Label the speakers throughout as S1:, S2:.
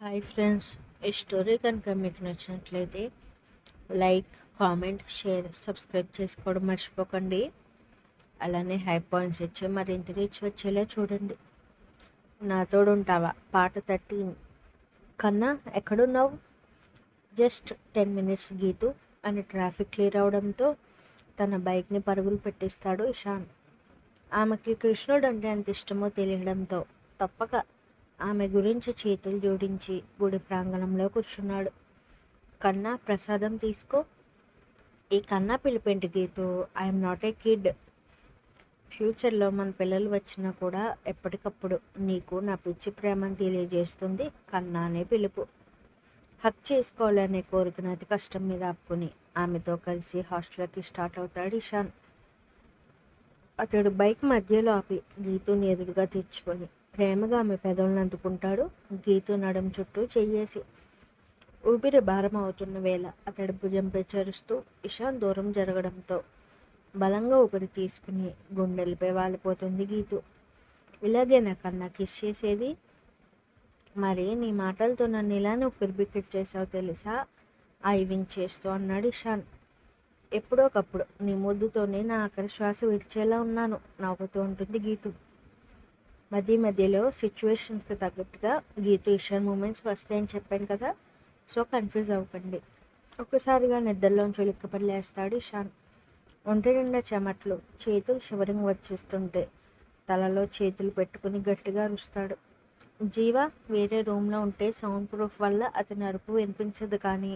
S1: Hi friends, ఈ story కనుక మీకు నచ్చినట్లయితే లైక్, కామెంట్, షేర్, సబ్స్క్రైబ్ చేసుకోవడం మర్చిపోకండి. అలానే హై పాయింట్స్ ఇచ్చి మరింత రీచ్ వచ్చేలా చూడండి. నా తోడుంటావా పాట 13. కన్నా ఎక్కడున్నావు? జస్ట్ 10 మినిట్స్ గీతు అని ట్రాఫిక్ క్లియర్ అవడంతో తన బైక్ని పరుగులు పెట్టిస్తాడు ఇషాన్. ఆమెకి కృష్ణుడు అంటే ఎంత ఇష్టమో తెలియడంతో తప్పక ఆమె గురించి చేతులు జోడించి గుడి ప్రాంగణంలో కూర్చున్నాడు. కన్నా, ప్రసాదం తీసుకో. ఈ కన్నా పిలిపేంటి Geethu? I'm not a kid. ఫ్యూచర్లో మన పిల్లలు వచ్చినా కూడా ఎప్పటికప్పుడు నీకు నా పిచ్చి ప్రేమను తెలియజేస్తుంది కన్నా అనే పిలుపు. హక్ చేసుకోవాలనే కోరికను అతి కష్టం మీద ఆపుకుని ఆమెతో కలిసి హాస్టల్కి స్టార్ట్ అవుతాడు ఇషాన్. అతడు బైక్ మధ్యలో ఆపి గీతుని ఎదురుగా తెచ్చుకొని ప్రేమగా ఆమె పెదవులను అందుకుంటాడు. గీతు నడుం చుట్టూ చెయ్యేసి. ఊపిరి భారం అవుతున్న వేళ అతడి భుజంపై చరుస్తూ ఇషాన్ దూరం జరగడంతో బలంగా ఊపిరి తీసుకుని గుండెలపై వాలిపోతుంది గీతు. ఇలాగే నాకన్నా కిస్ చేసేది? మరి నీ మాటలతో నన్ను ఇలానే ఉక్కిరిబిక్కిరి చేసావు తెలుసా? ఐవింగ్ చేస్తూ అన్నాడు ఇషాన్. ఎప్పుడోకప్పుడు నీ ముద్దుతోనే నా ఆఖరి శ్వాస విడిచేలా ఉన్నాను నవ్వుతూ ఉంటుంది గీతు. మధ్యలో సిచ్యువేషన్స్కి తగ్గట్టుగా గీతు ఇషాన్ మూమెంట్స్ వస్తాయని చెప్పాను కదా, సో కన్ఫ్యూజ్ అవ్వకండి. ఒక్కసారిగా నిద్రలోంచి ఉలిక్కిపడి లేస్తాడు ఇషాన్. ఒంటి నిండా చెమట్లు, చేతులు షివరింగ్ వచ్చేస్తుంటే తలలో చేతులు పెట్టుకుని గట్టిగా అరుస్తాడు. జీవ వేరే రూమ్లో ఉంటే సౌండ్ ప్రూఫ్ వల్ల అతని అరుపు వినిపించదు, కానీ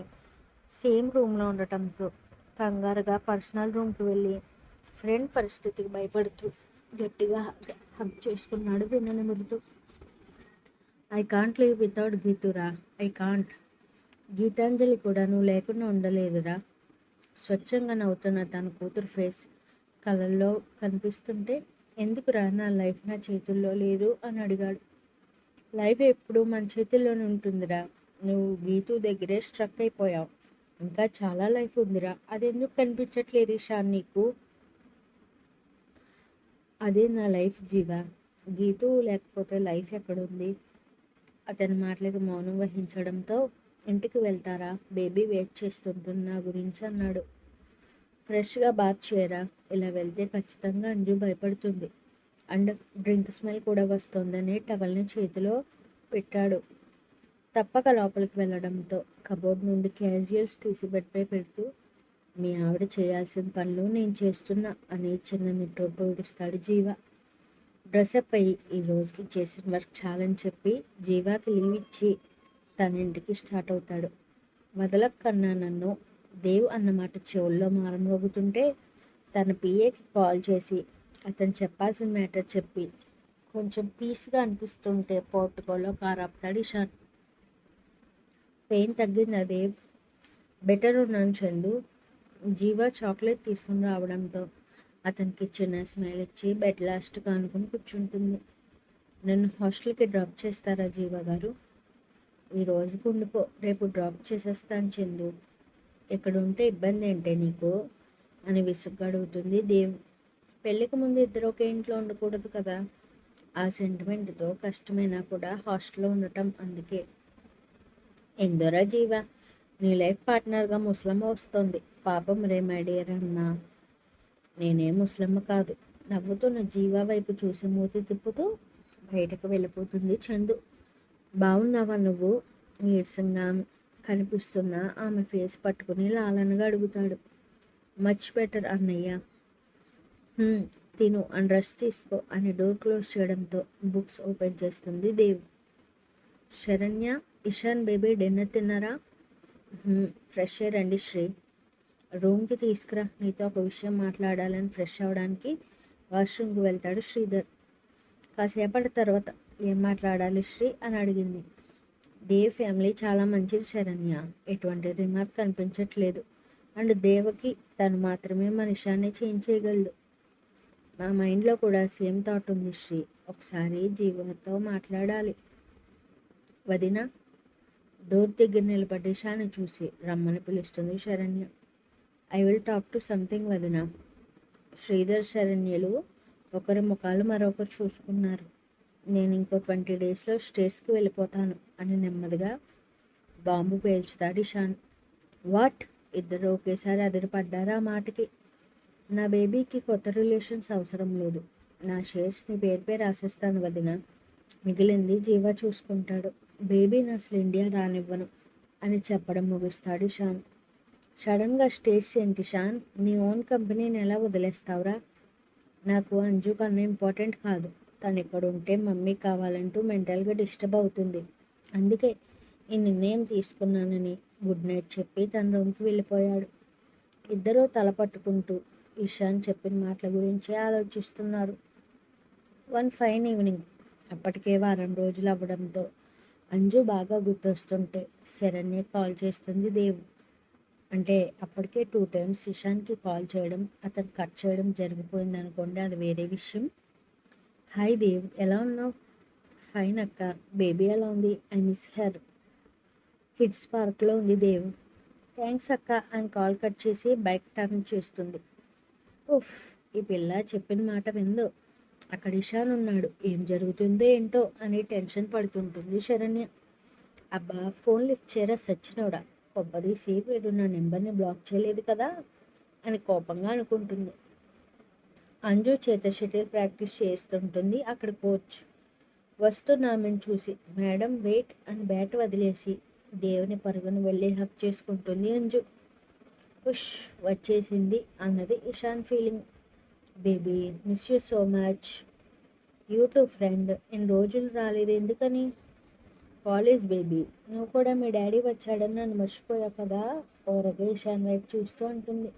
S1: సేమ్ రూమ్లో ఉండటంతో కంగారుగా పర్సనల్ రూమ్కి వెళ్ళి ఫ్రెండ్ పరిస్థితికి భయపడుతూ గట్టిగా హగ్ చేసుకున్నాడు విననిముడుతూ. ఐ కాంట్ లివ్ వితౌట్ గీతురా, ఐ కాంట్. గీతాంజలి కూడా నువ్వు లేకుండా ఉండలేదురా. స్వచ్ఛంగా నవ్వుతున్న తన కూతురు ఫేస్ కళ్ళల్లో కనిపిస్తుంటే ఎందుకురా నా లైఫ్ నా చేతుల్లో లేదు అని అడిగాడు. లైఫ్ ఎప్పుడూ మన చేతుల్లోనే ఉంటుందిరా. నువ్వు గీతు దగ్గరే స్ట్రక్ అయిపోయావు. ఇంకా చాలా లైఫ్ ఉందిరా. అదెందుకు కనిపించట్లేదు ఇషాన్ నీకు? అదే నా లైఫ్ జీవ. గీతు లేకపోతే లైఫ్ ఎక్కడుంది? అతని మాటలకు మౌనం వహించడంతో ఇంటికి వెళ్తారా, బేబీ వెయిట్ చేస్తుంటుంది నా గురించి అన్నాడు. ఫ్రెష్గా బాత్ చేయరా, ఇలా వెళ్తే ఖచ్చితంగా అంజు భయపడుతుంది అండ్ డ్రింక్ స్మెల్ కూడా వస్తుందని టవల్ని చేతిలో పెట్టాడు. తప్పక లోపలికి వెళ్ళడంతో కబోర్డ్ నుండి క్యాజువల్స్ తీసి బెడ్పై పెడుతూ మీ ఆవిడ చేయాల్సిన పనులు నేను చేస్తున్నా అని చిన్న నిట్టూర్పు విడుస్తాడు జీవ. డ్రెస్అప్ అయ్యి ఈ రోజుకి చేసిన వర్క్ చాలని చెప్పి జీవాకి లీవ్ ఇచ్చి తన ఇంటికి స్టార్ట్ అవుతాడు. వదలక్కన్నా నన్ను, దేవ్ అన్నమాట చెవుల్లో మారంమోగుతుంటే తన పిఏకి కాల్ చేసి అతను చెప్పాల్సిన మ్యాటర్ చెప్పి కొంచెం పీస్గా అనిపిస్తుంటే పోర్టుకోలో కార్ ఆపుతాడు ఇషాన్. పెయిన్ తగ్గిందా దేవ్? బెటర్ ఉన్నాను చందు. జీవా చాక్లెట్ తీసుకుని రావడంతో అతనికి చిన్న స్మైల్ ఇచ్చి బెడ్ లాస్ట్గా అనుకుని కూర్చుంటుంది. నన్ను హాస్టల్కి డ్రాప్ చేస్తారా జీవా గారు? ఈ రోజుకు ఉండిపో, రేపు డ్రాప్ చేసేస్తాను చందు. ఇక్కడ ఉంటే ఇబ్బంది ఏంటే నీకు అని విసుగ్గా అడుగుతుంది దేవ్. పెళ్ళికి ముందు ఇద్దరు ఒకే ఇంట్లో ఉండకూడదు కదా. ఆ సెంటిమెంట్తో కష్టమైనా కూడా హాస్టల్లో ఉండటం అందుకే. ఎందోరా జీవా, నీ లైఫ్ పార్ట్నర్గా ముసలమ్మ వస్తుంది పాపం రే మై డియర్ అన్నా. నేనే ముసలమ్మ కాదు. నవ్వుతున్న జీవా వైపు చూసి మూతి తిప్పుతూ బయటకు వెళ్ళిపోతుంది చందు. బాగున్నావా నువ్వు? నీరసంగా కనిపిస్తున్న ఆమె ఫేస్ పట్టుకుని లాలనగా అడుగుతాడు. మచ్ బెటర్ అన్నయ్య. తిను అండ్ రెస్ట్ తీసుకో అని డోర్ క్లోజ్ చేయడంతో బుక్స్ ఓపెన్ చేస్తుంది దేవ్. శరణ్య, ఇషాన్ బేబీ డిన్నర్ తిన్నారా? ఫ్రెష్ రండి శ్రీ. రూమ్కి తీసుకురా, నీతో ఒక విషయం మాట్లాడాలని ఫ్రెష్ అవ్వడానికి వాష్రూమ్కి వెళ్తాడు శ్రీధర్. కాసేపటి తర్వాత ఏం మాట్లాడాలి శ్రీ అని అడిగింది. దేవ్ ఫ్యామిలీ చాలా మంచిది శరణ్య, ఎటువంటి రిమార్క్ కనిపించట్లేదు. అండ్ దేవకి తను మాత్రమే మన ఇషాన్ని చేంజ్ చేయగలదు. నా మైండ్లో కూడా సేమ్ థాట్ ఉంది శ్రీ, ఒకసారి జీవతో మాట్లాడాలి. వదిన. డోర్ దగ్గర నిలబడి ఇషాన్ని చూసి రమ్మని పిలుస్తుంది Saranya. I will talk to something వదిన. శ్రీధర్ శరణ్యలు ఒకరి ముఖాలు మరొకరు చూసుకున్నారు. నేను ఇంకో 20 డేస్లో స్టేట్స్కి వెళ్ళిపోతాను అని నెమ్మదిగా బాంబు పేల్చుతాడు ఇషాన్. వాట్? ఇద్దరు ఒకేసారి అదిరిపడ్డారు ఆ మాటకి. నా బేబీకి కొత్త రిలేషన్స్ అవసరం లేదు. నా షేర్స్ నీ పేరుపై రాసేస్తాను వదిన. మిగిలింది జీవా చూసుకుంటాడు. బేబీని అసలు ఇండియా రానివ్వను అని చెప్పడం ముగిస్తాడు షాన్. సడన్గా స్టేట్స్ ఏంటి షాన్? నీ ఓన్ కంపెనీని ఎలా వదిలేస్తావురా? నాకు అంజు కన్నా ఇంపార్టెంట్ కాదు. తను ఇక్కడ ఉంటే మమ్మీ కావాలంటూ మెంటల్గా డిస్టర్బ్ అవుతుంది. అందుకే ఈ నిర్ణయం తీసుకున్నానని గుడ్ నైట్ చెప్పి తన రూమ్కి వెళ్ళిపోయాడు. ఇద్దరూ తల పట్టుకుంటూ ఇషాన్ చెప్పిన మాటల గురించే ఆలోచిస్తున్నారు. వన్ ఫైన్ ఈవినింగ్, అప్పటికే వారం రోజులు అవ్వడంతో అంజు బాగా గుర్తొస్తుంటే శరణ్య కాల్ చేస్తుంది దేవ్. అంటే అప్పటికే 2 టైమ్స్ ఇషాన్కి కాల్ చేయడం, అతను కట్ చేయడం జరిగిపోయింది అనుకోండి, అది వేరే విషయం. హాయ్ దేవ్, ఎలా ఉన్నావు? ఫైన్ అక్క. బేబీ ఎలా ఉంది? I miss her. కిడ్స్ పార్క్లో ఉంది దేవ్. థ్యాంక్స్ అక్క అని కాల్ కట్ చేసి బైక్ టర్న్ చేస్తుంది. ఉఫ్, ఈ పిల్ల చెప్పిన మాట విందు. అక్కడ ఇషాన్ ఉన్నాడు, ఏం జరుగుతుందో ఏంటో అని టెన్షన్ పడుతుంటుంది శరణ్య. అబ్బా, ఫోన్ లిఫ్ట్ చేయరా సచ్చినోడా. కొబ్బదీసి వీడు నా నెంబర్ని బ్లాక్ చేయలేదు కదా అని కోపంగా అనుకుంటుంది. అంజు చేత షటిల్ ప్రాక్టీస్ చేస్తుంటుంది అక్కడ కోచ్. వస్తున్న ఆమెను చూసి మేడం వెయిట్ అని బ్యాట్ వదిలేసి దేవుని పరుగును వెళ్ళి హక్ చేసుకుంటుంది అంజు. ఉష్, వచ్చేసింది అన్నది Ishan feeling. Baby, miss you so much. You to friend. ఇన్ని రోజులు రాలేదు ఎందుకని? కాలేజ్ బేబీ, నువ్వు కూడా మీ డాడీ వచ్చాడని నన్ను మర్చిపోయావు కదా. ఓరగా ఇషాన్ వైపు చూస్తూ ఉంటుంది.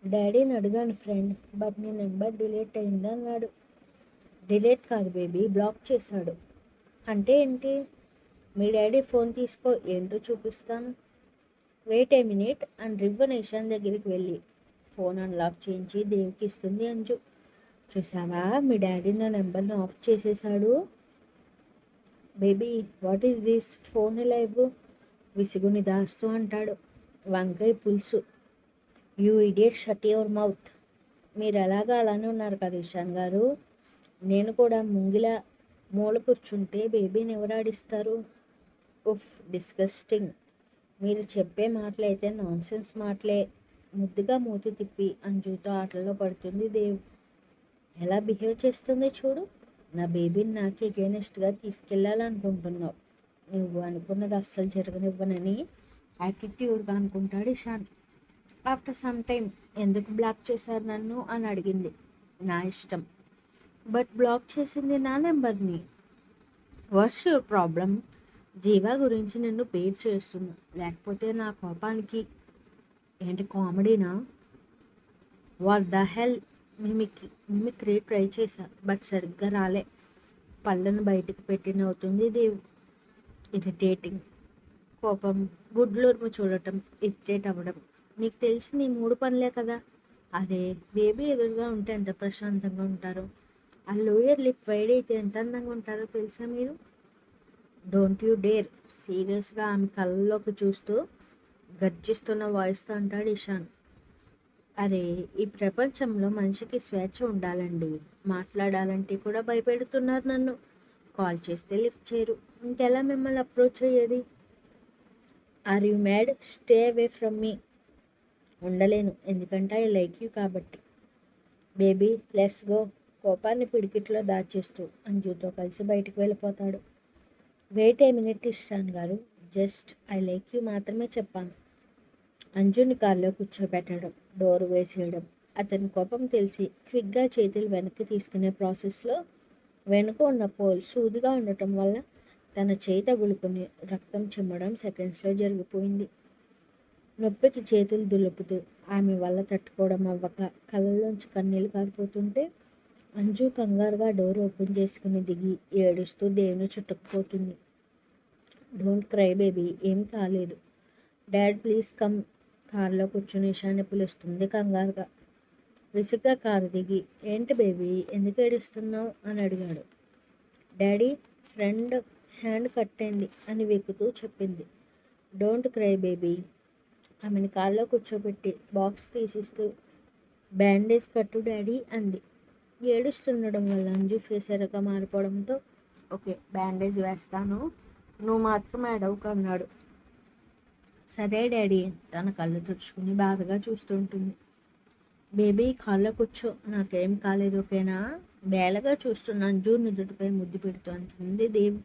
S1: డాడీని అడిగాను ఫ్రెండ్, బట్ నీ నెంబర్ డిలీట్ అయింది అన్నాడు. డిలీట్ కాదు బేబీ, బ్లాక్ చేశాడు. అంటే ఏంటి? మీ డాడీ ఫోన్ తీసుకో, ఏంటో చూపిస్తాను. వెయిట్ ఏ మినిట్ అని రివ్వన్ ఇషాన్ దగ్గరికి వెళ్ళి ఫోన్ అన్లాక్ చేయించి దేవికి ఇస్తుంది అంజు. చూసావా, మీ డాడీ నా నెంబర్ని ఆఫ్ చేసేసాడు. Baby, what is this? Phone ఎలా ఇవ్వు? విసుగుని దాస్తూ అంటాడు. వంకాయ పులుసు. You idiot, shut your mouth. మీరు ఎలాగా అలానే ఉన్నారు కదా ఇషాన్ గారు. నేను కూడా ముంగిలా మూల కూర్చుంటే బేబీని ఎవరాడిస్తారు? ఉఫ్, డిస్గస్టింగ్. మీరు చెప్పే మాటలైతే నాన్సెన్స్ మాటలే. ముద్దుగా మూతి తిప్పి అంజుతో ఆటల్లో పడుతుంది దేవ్. ఎలా బిహేవ్ చేస్తుంది చూడు. నా బేబీని నాకు ఎగెనెస్ట్గా తీసుకెళ్ళాలనుకుంటున్నావు. నువ్వు అనుకున్నది అస్సలు జరగనివ్వనని యాటిట్యూడ్గా అనుకుంటాడు ఇషాన్. ఆఫ్టర్ సమ్ టైమ్, ఎందుకు బ్లాక్ చేశారు నన్ను అని అడిగింది. నా ఇష్టం, బట్ బ్లాక్ చేసింది నా నెంబర్ని. What's your problem? జీవా గురించి నిన్ను పేరు చేస్తున్నా, లేకపోతే నా కోపానికి ఏంటి కామెడీనా? What the hell. Mimicry try చేశా, బట్ సరిగ్గా రాలే. పళ్ళను బయటికి పెట్టి నవ్వుతుంది దేవ్. ఇరిటేటింగ్. కోపం, గుడ్లురుము చూడటం, ఇరిటేట్ అవ్వడం, మీకు తెలిసింది ఈ 3 పనులే కదా. అదే బేబీ ఎదురుగా ఉంటే ఎంత ప్రశాంతంగా ఉంటారో, ఆ లోయర్ లిప్ వైడ్ అయితే ఎంత అందంగా ఉంటారో తెలుసా మీరు? Don't you dare. సీరియస్గా ఆమె కళ్ళలోకి చూస్తూ గర్జిస్తున్న వాయిస్తో అంటాడు ఇషాన్. అరే, ఈ ప్రపంచంలో మనిషికి స్వేచ్ఛ ఉండాలండి. మాట్లాడాలంటే కూడా భయపెడుతున్నారు నన్ను. కాల్ చేస్తే లిఫ్ట్ చేయరు, ఇంకెలా మిమ్మల్ని అప్రోచ్ అయ్యేది? Are you mad? Stay away from me. ఉండలేను, ఎందుకంటే ఐ లైక్ యూ కాబట్టి. Baby, let's go. కోపాన్ని పిడికిట్లో దాచేస్తూ అంజుతో కలిసి బయటికి వెళ్ళిపోతాడు. వెయిట్ ఏ మినిట్ ఇషాన్ గారు, జస్ట్ ఐ లైక్ యూ మాత్రమే చెప్పాను. అంజుని కారులో కూర్చోబెట్టడం, డోర్ వేసేయడం. అతని కోపం తెలిసి క్విక్గా చేతులు వెనక్కి తీసుకునే ప్రాసెస్లో వెనుక ఉన్న పోల్ సూదిగా ఉండటం వల్ల తన చేయి తగులుకుని రక్తం చిమ్మడం సెకండ్స్లో జరిగిపోయింది. నొప్పికి చేతులు దులుపుతూ ఆమె వల్ల తట్టుకోవడం అవ్వక కళ్ళలోంచి కన్నీళ్లు కారిపోతుంటే అంజు కంగారుగా డోర్ ఓపెన్ చేసుకుని దిగి ఏడుస్తూ దేవుని చుట్టుకుపోతుంది. డోంట్ క్రై బేబీ, ఏం కాలేదు. Dad please come. కారులో కూర్చుని ఇషాన్ని పిలుస్తుంది కంగారుగా. విసుగ్గా కారు దిగి, ఏంటి బేబీ, ఎందుకు ఏడుస్తున్నావు అని అడిగాడు. డాడీ, ఫ్రెండ్ హ్యాండ్ కట్ అయింది అని వెక్కుతూ చెప్పింది. Don't cry baby. ఆమెను కారులో కూర్చోబెట్టి బాక్స్ తీసిస్తూ బ్యాండేజ్ కట్టు డాడీ అంది. ఏడుస్తుండడం వల్ల అంజు ఫేస్ ఎర్రగా మారిపోవడంతో ఓకే బ్యాండేజ్ వేస్తాను, నువ్వు మాత్రం ఏడవకు అన్నాడు. సరే డాడీ, తన కళ్ళు తుడుచుకుని బాధగా చూస్తుంటుంది. బేబీ కాళ్ళ కూర్చో, నాకేం కాలేదు ఓకేనా? బేలగా చూస్తున్న అంజు నుదుటిపై ముద్దు పెడుతూ అంటుంది దేవ్.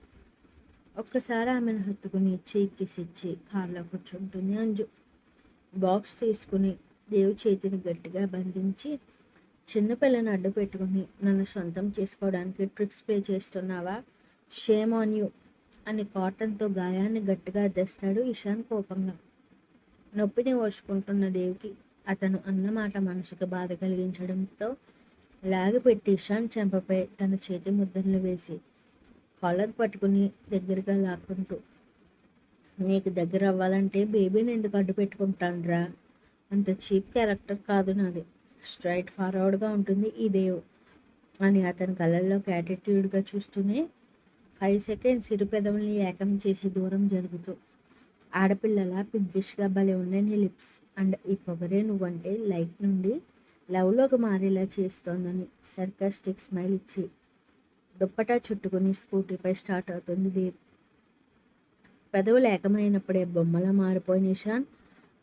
S1: ఒక్కసారి ఆమెను హత్తుకుని చీకిసిచ్చి కాళ్ళలో కూర్చుంటుంది అంజు. బాక్స్ తీసుకుని దేవ్ చేతిని గట్టిగా బంధించి, చిన్నపిల్లని అడ్డు పెట్టుకుని నన్ను సొంతం చేసుకోవడానికి ట్రిక్స్ ప్లే చేస్తున్నావా? షేమ్ ఆన్ యూ అని కాటన్తో గాయాన్ని గట్టిగా అద్దెస్తాడు ఇషాన్ కోపంగా. నొప్పిని ఓర్చుకుంటున్న దేవికి అతను అన్నమాట మనసుకు బాధ కలిగించడంతో లాగిపెట్టి ఇషాన్ చెంపపై తన చేతి ముద్రలు వేసి కాలర్ పట్టుకుని దగ్గరగా లాక్కుంటూ, నీకు దగ్గర అవ్వాలంటే బేబీని ఎందుకు అడ్డు పెట్టుకుంటానురా? అంత చీప్ క్యారెక్టర్ కాదు నాది, స్ట్రైట్ ఫార్వర్డ్గా ఉంటుంది ఈ దేవ్ అని అతని కళ్ళల్లోకి యాటిట్యూడ్గా చూస్తూనే 5 సెకండ్స్ ఇరు పెదవుల్ని ఏకం చేసి దూరం జరుగుతూ, ఆడపిల్లల పింకిష్గా భలే ఉండే నీ లిప్స్ అండ్ ఈ పొగరే నువ్వంటే లైక్ నుండి లవ్లోకి మారేలా చేస్తోందని సర్కాస్టిక్ స్మైల్ ఇచ్చి దుప్పటా చుట్టుకుని స్కూటీపై స్టార్ట్ అవుతుంది దేవ్. పెదవులు ఏకమైనప్పుడే బొమ్మలా మారిపోయిన నిషాన్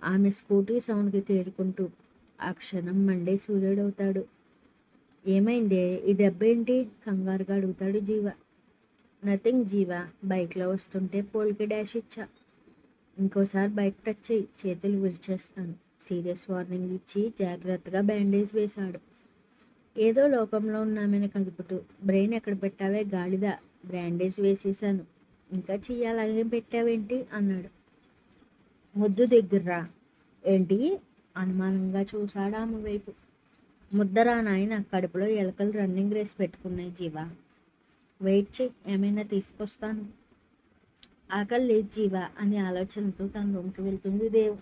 S1: ఆమె స్కూటీ సౌండ్కి తేరుకుంటూ ఆ క్షణం మండే సూర్యుడవుతాడు. ఏమైందే, ఈ దెబ్బేంటి? కంగారుగా అడుగుతాడు జీవ. నథింగ్ జీవ, బైక్లో వస్తుంటే పోల్కి డాష్ ఇచ్చా. ఇంకోసారి బైక్ టచ్ చేయి, చేతులు విరిచేస్తాను సీరియస్ వార్నింగ్ ఇచ్చి జాగ్రత్తగా బ్యాండేజ్ వేశాడు. ఏదో లోకంలో ఉన్న ఆమెను కదుపుతూ, బ్రెయిన్ ఎక్కడ పెట్టావే గాడిద, బ్యాండేజ్ వేసేసాను, ఇంకా చెయ్యాలనే పెట్టావేంటి అన్నాడు. ముద్దు దగ్గర్రా. ఏంటి? అనుమానంగా చూశాడు ఆమె వైపు. ముద్దరా నాయన, కడుపులో ఎలకలు రన్నింగ్ రేస్ పెట్టుకున్నాయి జీవా. వెయిట్ చేయి, ఏమైనా తీసుకొస్తాను. ఆకలి లేదు జీవా అని ఆలోచనతో తన రూమ్కి వెళ్తుంది దేవ్.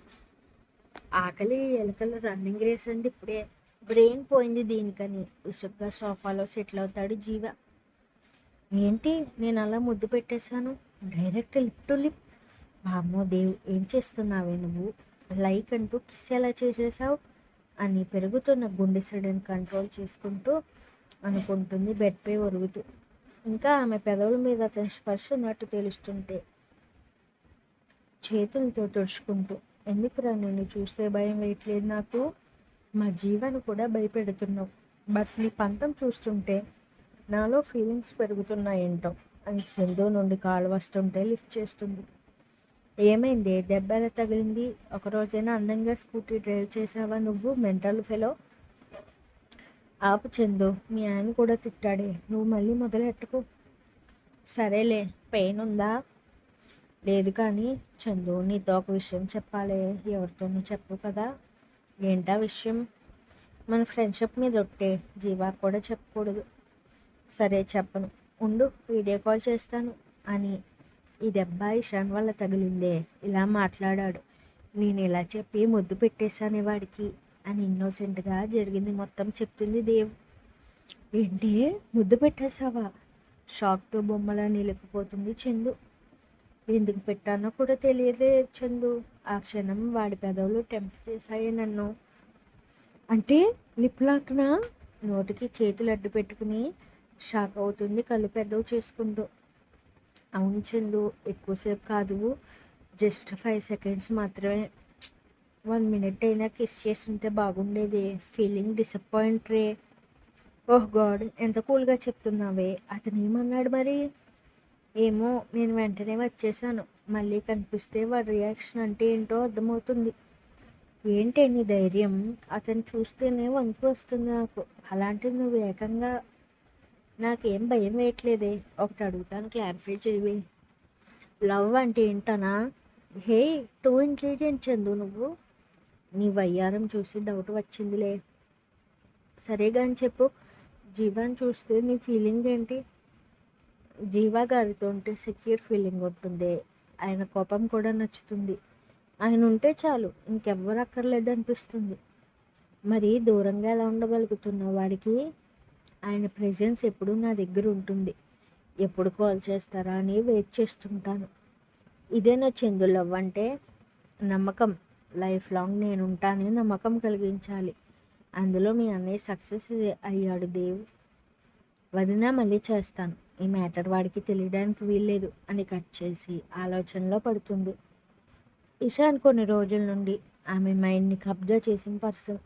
S1: ఆకలి ఎలకలు రన్నింగ్ రేస్ అంది ఇప్పుడే, బ్రెయిన్ పోయింది దీనికని ఉసుగ్గా సోఫాలో సెటిల్ అవుతాడు జీవ. ఏంటి నేను అలా ముద్దు పెట్టేశాను, డైరెక్ట్ లిప్ టు లిప్. బామ్మో దేవ్, ఏం చేస్తున్నావే నువ్వు? లైక్ అంటూ కిస్ ఎలా చేసేసావు అని పెరుగుతున్న గుండె సడన్ కంట్రోల్ చేసుకుంటూ అనుకుంటుంది బెడ్పై ఒరుగుతూ. ఇంకా ఆమె పెదవుల మీద అతని స్పర్శ ఉన్నట్టు తెలుస్తుంటే చేతులతో తుడుచుకుంటూ, ఎందుకురా నిన్ను చూస్తే భయం వేయట్లేదు నాకు? మా జీవాన్ని కూడా భయపెడుతున్నావు, బట్ నీ పంతం చూస్తుంటే నాలో ఫీలింగ్స్ పెరుగుతున్నాయేంటో అని చందు నుండి కాలు వస్తుంటే లిఫ్ట్ చేస్తుంది. ఏమైంది, దెబ్బ ఎలా తగిలింది? ఒకరోజైనా అందంగా స్కూటీ డ్రైవ్ చేసావా నువ్వు మెంటల్ ఫెలో? ఆపు చందు, మీ ఆయన కూడా తిట్టాడే, నువ్వు మళ్ళీ మొదలెట్టుకో. సరేలే, పెయిన్ ఉందా? లేదు కానీ చందు, నీతో ఒక విషయం చెప్పాలి, ఎవరితోనూ చెప్పు కదా. ఏంటా విషయం? మన ఫ్రెండ్షిప్ మీద ఒట్టే, జీవా కూడా చెప్పకూడదు. సరే చెప్పను, ఉండు వీడియో కాల్ చేస్తాను అని. ఈ దెబ్బ ఇషాన్ వల్ల తగిలిందే, ఇలా మాట్లాడాడు, నేను ఇలా చెప్పి ముద్దు పెట్టేశాను వాడికి అని ఇన్నోసెంట్గా జరిగింది మొత్తం చెప్తుంది దేవ్. ఏంటి, ముద్దు పెట్టేశావా? షాక్తో బొమ్మలా నిలికిపోతుంది చందు. ఎందుకు పెట్టానో కూడా తెలియదే చందు, ఆ క్షణం వాడి పెదవులు టెంప్ట్ చేశాయి నన్ను. అంటే లిప్ లాక్నా? నోటికి చేతులు అడ్డు పెట్టుకుని షాక్ అవుతుంది కళ్ళు పెద్దవి చేసుకుంటూ. అవును చందు, ఎక్కువసేపు కాదు, జస్ట్ 5 సెకండ్స్ మాత్రమే. 1 మినిట్ అయినా కిస్ చేస్తుంటే బాగుండేది. ఫీలింగ్ డిసప్పాయింట్ రే. ఓహ్ గాడ్, ఎంత కూల్గా చెప్తున్నావే. అతను ఏమన్నాడు మరి? ఏమో, నేను వెంటనే వచ్చేసాను, మళ్ళీ కనిపిస్తే వాడి రియాక్షన్ అంటే ఏంటో అర్థమవుతుంది. ఏంటి నీ ధైర్యం? అతను చూస్తేనే వణుకు వస్తుంది నాకు, అలాంటిది నువ్వు ఏకంగా. నాకేం భయం వేయట్లేదే, ఒకటి అడుగుతాను క్లారిఫై చేయవే. లవ్ అంటే ఏంటనా? హే, టూ ఇంటెలిజెంట్ చందు నువ్వు. నీ వయ్యారం చూసి డౌట్ వచ్చిందిలే. సరేగా అని చెప్పు, జీవాని చూస్తే నీ ఫీలింగ్ ఏంటి? జీవా గారితో ఉంటే సెక్యూర్ ఫీలింగ్ ఉంటుంది, ఆయన కోపం కూడా నచ్చుతుంది, ఆయన ఉంటే చాలు ఇంకెవ్వరు అక్కర్లేదు అనిపిస్తుంది. మరి దూరంగా ఎలా ఉండగలుగుతున్నావు వాడికి? ఆయన ప్రెజెన్స్ ఎప్పుడూ నా దగ్గర ఉంటుంది, ఎప్పుడు కాల్ చేస్తారా అని వెయిట్ చేస్తుంటాను. ఇదే నా చందు లవ్ అంటే. నమ్మకం, లైఫ్ లాంగ్ నేను ఉంటానని నమ్మకం కలిగించాలి. అందులో మీ అన్నయ్య సక్సెస్ అయ్యాడు దేవ్. వదినా మళ్ళీ చేస్తాను, ఈ మ్యాటర్ వాడికి తెలియడానికి వీల్లేదు అని కట్ చేసి ఆలోచనలో పడుతుంది. ఇషాన్ కొన్ని రోజుల నుండి ఆమె మైండ్ని కబ్జా చేసిన పర్సన్.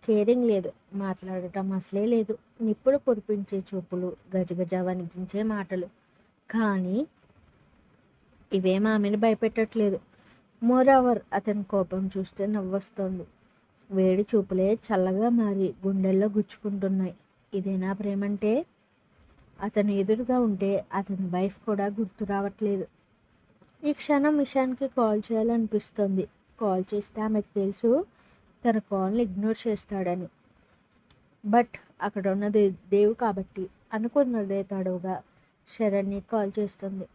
S1: కేరింగ్ లేదు, మాట్లాడటం అసలే లేదు, నిప్పులు కురిపించే చూపులు, గజగజ వణికించే మాటలు. కానీ ఇవేం ఆమెను భయపెట్టట్లేదు. మోరావర్ అతని కోపం చూస్తే నవ్వొస్తోంది. వేడి చూపులే చల్లగా మారి గుండెల్లో గుచ్చుకుంటున్నాయి. ఇదేనా ప్రేమంటే? అతను ఎదురుగా ఉంటే అతని వైఫ్ కూడా గుర్తు రావట్లేదు. ఈ క్షణం ఇషాన్కి కాల్ చేయాలనిపిస్తుంది. కాల్ చేస్తే ఆమెకు తెలుసు తన కాల్ని ఇగ్నోర్ చేస్తాడని. బట్ అక్కడ ఉన్నది దేవు కాబట్టి అనుకున్నదే తడవుగా శరణ్ని కాల్ చేస్తుంది.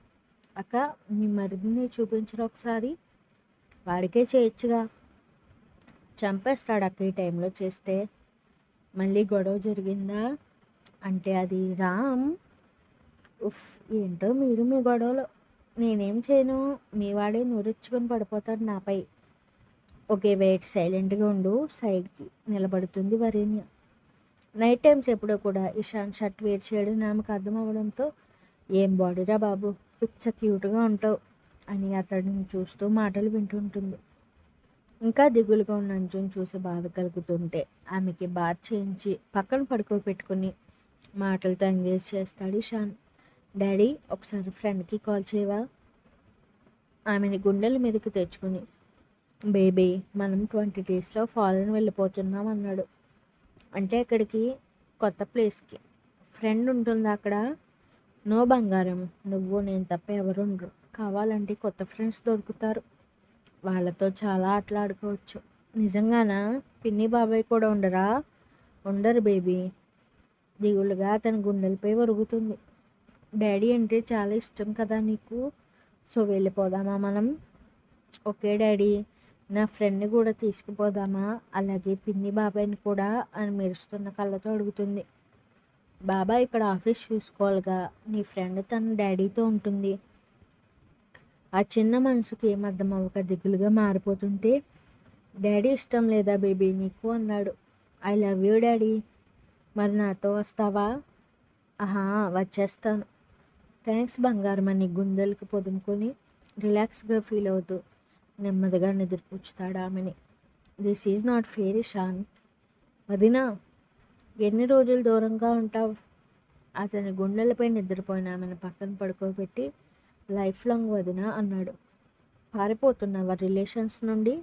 S1: అక్క, మీ మరిదిని చూపించరు ఒకసారి? వాడికే చేయొచ్చుగా. చంపేస్తాడు అక్క ఈ టైంలో చేస్తే. మళ్ళీ గొడవ జరిగిందా అంటే అది రామ్. ఉఫ్, ఏంటో మీరు మీ గొడవలో. నేనేం చేయను, మీ వాడే నూరెచ్చుకొని పడిపోతాడు నాపై. ఓకే వెయిట్, సైలెంట్గా ఉండు. సైడ్కి నిలబడుతుంది వరేణ్య. నైట్ టైమ్స్ ఎప్పుడో కూడా ఇషాన్ షర్ట్ వేర్ చేయడం ఆమెకు అర్థం అవ్వడంతో, ఏం బాడీరా బాబు, పిచ్చ క్యూట్గా ఉంటావు అని అతడిని చూస్తూ మాటలు వింటుంటుంది. ఇంకా దిగులుగా ఉన్న అంజుని చూసి బాధ కలుగుతుంటే ఆమెకి బాత్ చేయించి పక్కన పడుకోబెట్టుకుని మాటలతో ఎంగేజ్ చేస్తాడు ఇషాన్. డాడీ, ఒకసారి ఫ్రెండ్కి కాల్ చేయవా? ఆమెని గుండెల మీదకి తెచ్చుకుని, బేబీ మనం 20 డేస్లో ఫారెన్ వెళ్ళిపోతున్నాం అన్నాడు. అంటే ఎక్కడికి? కొత్త ప్లేస్కి. ఫ్రెండ్ ఉంటుందా అక్కడ? నో బంగారం, నువ్వు నేను తప్ప ఎవరుండరు. కావాలంటే కొత్త ఫ్రెండ్స్ దొరుకుతారు, వాళ్ళతో చాలా ఆటలాడుకోవచ్చు. నిజంగానా? పిన్ని బాబాయ్ కూడా ఉండరా? ఉండరు బేబీ. దిగులుగా అతని గుండెలపై ఒరుగుతుంది. డాడీ అంటే చాలా ఇష్టం కదా నీకు, సో వెళ్ళిపోదామా మనం? ఓకే డాడీ, నా ఫ్రెండ్ని కూడా తీసుకుపోదామా? అలాగే పిన్ని బాబాయ్ని కూడా అని మెరుస్తున్న కళ్ళతో అడుగుతుంది. బాబాయ్ ఇక్కడ ఆఫీస్ చూసుకోవాలిగా, నీ ఫ్రెండ్ తన డాడీతో ఉంటుంది. ఆ చిన్న మనసుకి ఏమర్థం అవ్వక దిగులుగా మారిపోతుంటే, డాడీ ఇష్టం లేదా బేబీ నీకు అన్నాడు. I love you daddy. మరి నాతో వస్తావా? ఆహా, వచ్చేస్తాను. థ్యాంక్స్ బంగారం అని గుండెలకి పొదుముకొని రిలాక్స్గా ఫీల్ అవుతూ నెమ్మదిగా నిద్రపుచ్చుతాడు ఆమెని. This is not fair Ishan. వదినా, ఎన్ని రోజులు దూరంగా ఉంటావు? అతని గుండెలపై నిద్రపోయిన ఆమెను పక్కన పడుకోబెట్టి, లైఫ్ లాంగ్ వదినా అన్నాడు. పారిపోతున్నావా రిలేషన్స్ నుండి?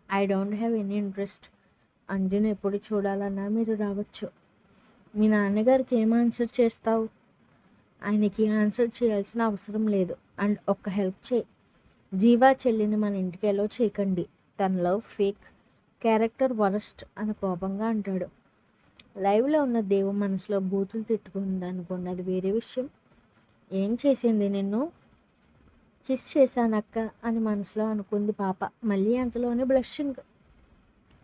S1: I don't have any interest. అంజుని ఎప్పుడు చూడాలన్నా మీరు రావచ్చు. మీ నాన్నగారికి ఏం ఆన్సర్ చేస్తావు? ఆయనకి ఆన్సర్ చేయాల్సిన అవసరం లేదు. అండ్ ఒక్క హెల్ప్ చేయి, జీవా చెల్లిని మన ఇంటికి ఎలో చేయకండి. తన లవ్ ఫేక్, క్యారెక్టర్ వరస్ట్ అని కోపంగా అంటాడు. లైవ్లో ఉన్న దేవు మనసులో బూతులు తిట్టుకుంది అనుకోండి, అది వేరే విషయం. ఏం చేసింది నిన్ను? కిస్ చేశానక్క అని మనసులో అనుకుంది పాప. మళ్ళీ అంతలోనే బ్లషింగ్.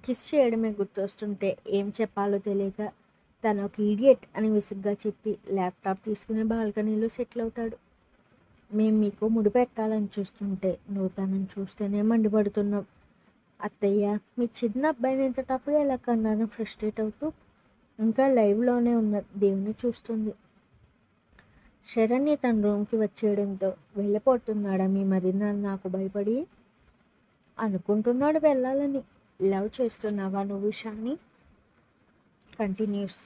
S1: కిస్ చేయడమే గుర్తొస్తుంటే ఏం చెప్పాలో తెలియక తను ఒక ఇడియట్ అని విసుగ్గా చెప్పి ల్యాప్టాప్ తీసుకుని బాల్కనీలో సెటిల్ అవుతాడు. మేము మీకు ముడి పెట్టాలని చూస్తుంటే నువ్వు తనని చూస్తేనే మండిపడుతున్నావు. అత్తయ్య, మీ చిన్న అబ్బాయిని ఎంత టఫ్గా ఎలా కన్నారో ఫ్రస్ట్రేట్ అవుతూ ఇంకా లైవ్లోనే ఉన్న దేవుని చూస్తుంది. శరణ్య తన రూమ్కి వచ్చేయడంతో వెళ్ళిపోతున్నాడా మీ మరిన నాకు భయపడి అనుకుంటున్నాడు వెళ్ళాలని. లవ్ చేస్తున్నావా నువ్వు ఇషాన్ని? కంటిన్యూస్.